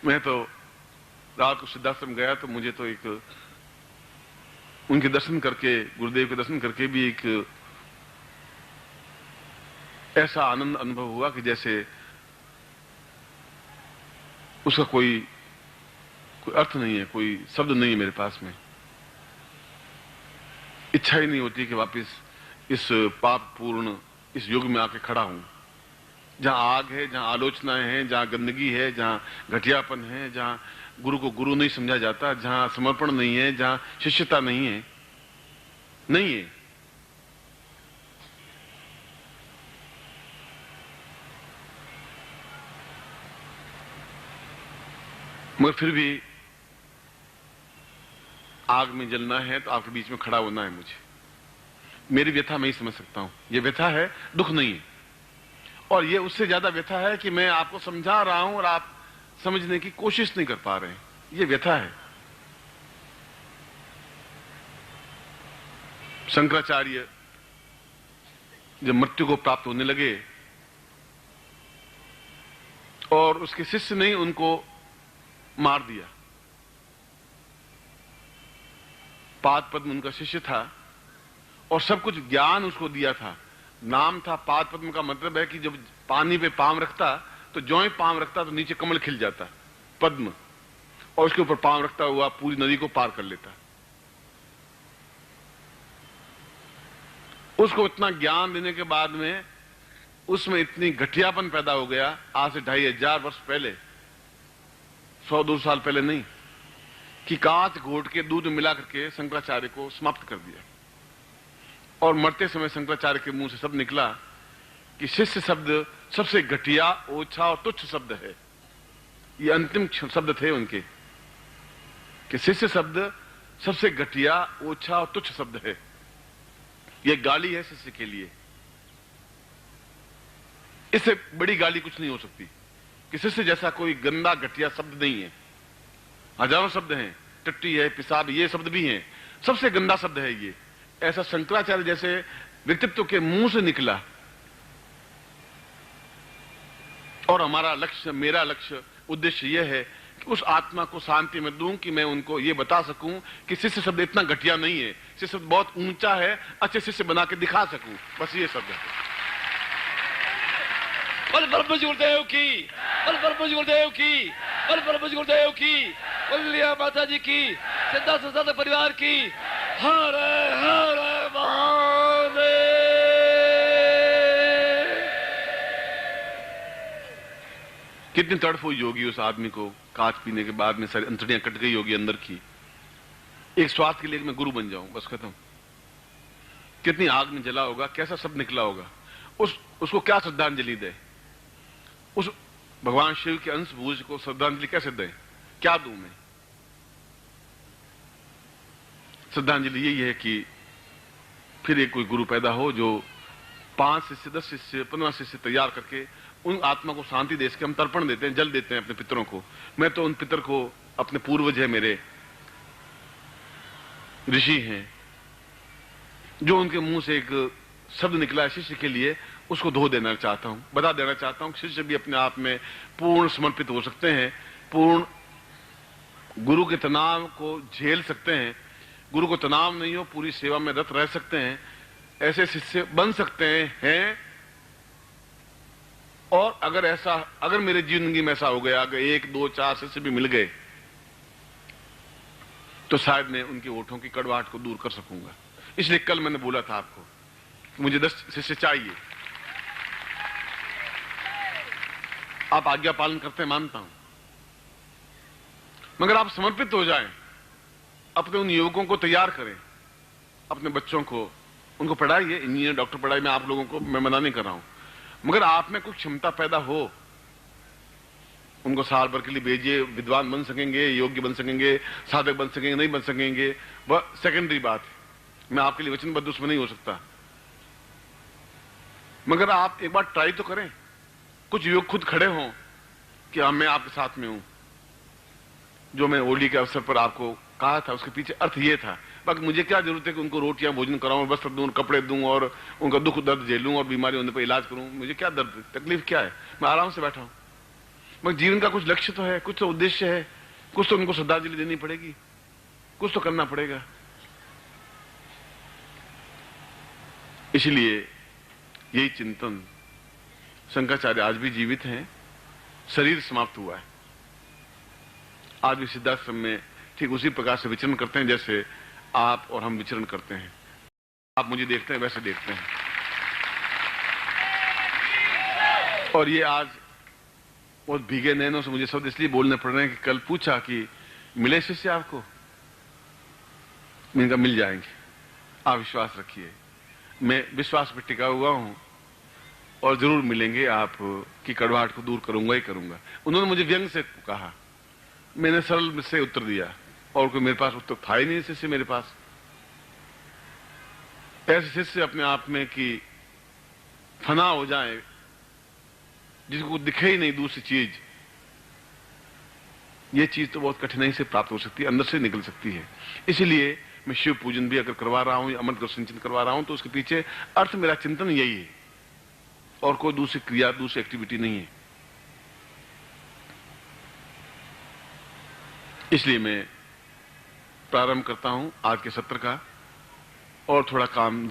मैं तो रात को सिद्धाश्रम गया तो मुझे तो एक उनके दर्शन करके, गुरुदेव के दर्शन करके भी एक ऐसा आनंद अनुभव हुआ कि जैसे उसका कोई अर्थ नहीं है, कोई शब्द नहीं है मेरे पास में। इच्छा ही नहीं होती कि वापस इस पाप पूर्ण इस युग में आके खड़ा हूं, जहां आग है, जहां आलोचनाएं हैं, जहां गंदगी है, जहां घटियापन है, जहां गुरु को गुरु नहीं समझा जाता, जहां समर्पण नहीं है, जहां शिष्यता नहीं है। नहीं है। मगर फिर भी आग में जलना है तो आपके बीच में खड़ा होना है मुझे। मेरी व्यथा मैं ही समझ सकता हूं। ये व्यथा है, दुख नहीं है। और ये उससे ज्यादा व्यथा है कि मैं आपको समझा रहा हूं और आप समझने की कोशिश नहीं कर पा रहे हैं। ये व्यथा है। शंकराचार्य जब मृत्यु को प्राप्त होने लगे और उसके शिष्य ने उनको मार दिया। पाद पद्म उनका शिष्य था और सब कुछ ज्ञान उसको दिया था। नाम था पाद पद्म का मतलब है कि जब पानी पे पांव रखता तो ज्यों ही पांव रखता तो नीचे कमल खिल जाता, पद्म, और उसके ऊपर पांव रखता हुआ पूरी नदी को पार कर लेता। उसको इतना ज्ञान देने के बाद में उसमें इतनी घटियापन पैदा हो गया, आज से 2500 वर्ष पहले, 100-200 साल पहले नहीं, कि कांच घोट के दूध में मिला करके शंकराचार्य को समाप्त कर दिया। और मरते समय शंकराचार्य के मुंह से शब्द निकला कि शिष्य शब्द सबसे घटिया, ओछा और तुच्छ शब्द है। ये अंतिम शब्द थे उनके कि शिष्य शब्द सबसे घटिया, ओछा और तुच्छ शब्द है। ये गाली है शिष्य के लिए। इससे बड़ी गाली कुछ नहीं हो सकती कि शिष्य जैसा कोई गंदा घटिया शब्द नहीं है। हजारों शब्द हैं, टट्टी है, पिसाब, ये शब्द भी हैं। सबसे गंदा शब्द है ये। ऐसा शंकराचार्य जैसे व्यक्तित्व के मुंह से निकला। और हमारा लक्ष्य, मेरा लक्ष्य, उद्देश्य यह है कि उस आत्मा को शांति में दूं कि मैं उनको ये बता सकूं कि शिष्य शब्द इतना घटिया नहीं है, शिष्य शब्द बहुत ऊंचा है, अच्छे शिष्य बना के दिखा सकूं। बस ये शब्द है। बल ब्रह्म गुरुदेव की, बल ब्रह्म गुरुदेव की, बल ब्रह्म गुरुदेव की, बलिया माता जी की, सिद्धार्थ परिवार की। हर हर महादेव। कितनी तड़फ हुई होगी उस आदमी को, कांच पीने के बाद में सारी अंतड़ियां कट गई होगी अंदर की, एक स्वार्थ के लिए मैं गुरु बन जाऊं, बस खत्म। कितनी आग में जला होगा, कैसा शब्द निकला होगा। उसको क्या श्रद्धांजलि दे, उस भगवान शिव के अंशभूज को श्रद्धांजलि कैसे दें, क्या दूं मैं। श्रद्धांजलि यही है कि फिर एक कोई गुरु पैदा हो जो 5 शिष्य, 10 शिष्य, 15 शिष्य तैयार करके उन आत्मा को शांति दे सके। हम तर्पण देते हैं, जल देते हैं अपने पितरों को। मैं तो उन पितर को, अपने पूर्वज है, मेरे ऋषि हैं, जो उनके मुंह से एक शब्द निकला है शिष्य के लिए, उसको धो देना चाहता हूं, बता देना चाहता हूं। शिष्य भी अपने आप में पूर्ण समर्पित हो सकते हैं, पूर्ण गुरु के तनाव को झेल सकते हैं, गुरु को तनाव नहीं हो, पूरी सेवा में रत रह सकते हैं, ऐसे शिष्य बन सकते हैं। और अगर मेरे जिंदगी में ऐसा हो गया, अगर 1, 2, 4 शिष्य भी मिल गए तो शायद मैं उनके ओठों की कड़वाहट को दूर कर सकूंगा। इसलिए कल मैंने बोला था आपको कि मुझे 10 शिष्य चाहिए। आप आज्ञा पालन करते हैं, मानता हूं, मगर आप समर्पित हो जाएं, अपने उन युवकों को तैयार करें, अपने बच्चों को, उनको पढ़ाइए, इंजीनियर, डॉक्टर पढ़ाइए। मैं आप लोगों को मैं मना नहीं कर रहा हूं, मगर आप में कुछ क्षमता पैदा हो, उनको साल भर के लिए भेजिए। विद्वान बन सकेंगे, योग्य बन सकेंगे, साधक बन सकेंगे, नहीं बन सकेंगे, वह सेकेंडरी बात है। मैं आपके लिए वचनबद्ध उसमें नहीं हो सकता, मगर आप एक बार ट्राई तो करें। कुछ युवक खुद खड़े हों कि मैं आपके साथ में हूं। जो मैं होली के अवसर पर आपको कहा था, उसके पीछे अर्थ ये था। बाकी मुझे क्या जरूरत है कि उनको रोटियां भोजन कराऊं, वस्त्र दूं, कपड़े दूं और उनका दुख दर्द झेलूं और बीमारी होने पर इलाज करूं। मुझे क्या दर्द, तकलीफ क्या है, मैं आराम से बैठा हूं। मगर जीवन का कुछ लक्ष्य तो है, कुछ तो उद्देश्य है, कुछ तो उनको श्रद्धांजलि देनी पड़ेगी, कुछ तो करना पड़ेगा। इसलिए यही चिंतन, शंकराचार्य आज भी जीवित हैं, शरीर समाप्त हुआ है, आज भी सिद्धाश्रम में ठीक उसी प्रकार से विचरण करते हैं जैसे आप और हम विचरण करते हैं। आप मुझे देखते हैं वैसे देखते हैं। और ये आज बहुत भीगे नैनों से मुझे शब्द इसलिए बोलने पड़ रहे हैं कि कल पूछा कि मिले शिष्य आपको, मैंने कहा मिल जाएंगे, आप विश्वास रखिए, मैं विश्वास पर टिका हुआ हूं और जरूर मिलेंगे, आप की कड़वाहट को दूर करूंगा ही करूंगा। उन्होंने मुझे व्यंग से कहा, मैंने सरल से उत्तर दिया और कोई मेरे पास उत्तर था ही नहीं शिष्य मेरे पास। ऐसे शिष्य अपने आप में कि फना हो जाए, जिसको दिखे ही नहीं दूसरी चीज, ये चीज तो बहुत कठिनाई से प्राप्त हो सकती है, अंदर से निकल सकती है। इसलिए मैं शिव पूजन भी अगर करवा रहा हूं या अमृत सिंचन करवा रहा हूं तो उसके पीछे अर्थ, मेरा चिंतन यही है और कोई दूसरी क्रिया, दूसरी एक्टिविटी नहीं है। इसलिए मैं प्रारंभ करता हूं आज के सत्र का और थोड़ा काम